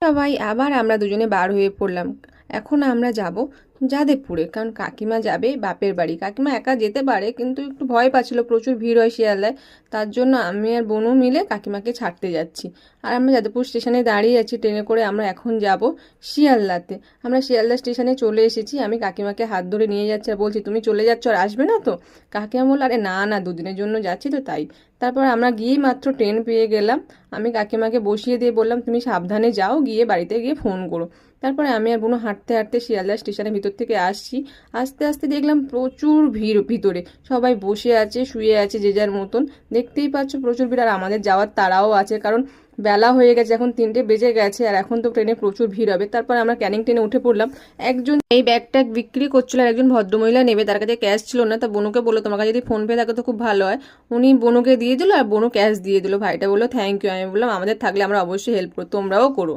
সবাই আবার আমরা দুজনে বার হয়ে পড়লাম। এখন আমরা যাব যাদবপুরে, কারণ কাকিমা যাবে বাপের বাড়ি। কাকিমা একা যেতে পারে কিন্তু একটু ভয় পাচ্ছিল, প্রচুর ভিড় হয় শিয়ালদায়। তার জন্য আমি আর বোনও মিলে কাকিমাকে ছাড়তে যাচ্ছি। আর আমরা যাদবপুর স্টেশনে দাঁড়িয়ে আছি, ট্রেনে করে আমরা এখন যাব শিয়ালদাতে। আমরা শিয়ালদা স্টেশনে চলে এসেছি। আমি কাকিমাকে হাত ধরে নিয়ে যাচ্ছি আর বলছি, তুমি চলে যাচ্ছ আর আসবে না তো? কাকিমা বললো, আরে না না, দুদিনের জন্য যাচ্ছি তো তাই। তারপর আমরা গিয়ে মাত্র ট্রেন পেয়ে গেলাম। আমি কাকিমাকে বসিয়ে দিয়ে বললাম, তুমি সাবধানে যাও, গিয়ে বাড়িতে গিয়ে ফোন করো। তারপরে আমি আর বোনও হাঁটতে হাঁটতে শিয়ালদা স্টেশনের ভিতর থেকে আসছি। আস্তে আস্তে দেখলাম প্রচুর ভিড় ভিতরে, সবাই বসে আছে, শুয়ে আছে যে যার মতন। দেখতেই পাচ্ছ প্রচুর ভিড়, আর আমাদের যাওয়ার তাড়াও আছে, কারণ বেলা হয়ে গেছে, এখন 3টে বেজে গেছে, আর এখন তো ট্রেনে প্রচুর ভিড় হবে। তারপর আমরা ক্যানিং ট্রেনে উঠে পড়লাম। একজন এই ব্যাগটা বিক্রি করছিল, আর একজন ভদ্রমহিলা নেবে, তার কাছে ক্যাশ ছিল না। তা বনুকে বললো, তোমার কাছে যদি ফোন পে থাকে তো খুব ভালো হয়। উনি বনুকে দিয়ে দিল, আর বনু ক্যাশ দিয়ে দিল। ভাইটা বললো থ্যাংক ইউ। আমি বললাম, আমাদের থাকলে আমরা অবশ্যই হেল্প করো, তোমরাও করো।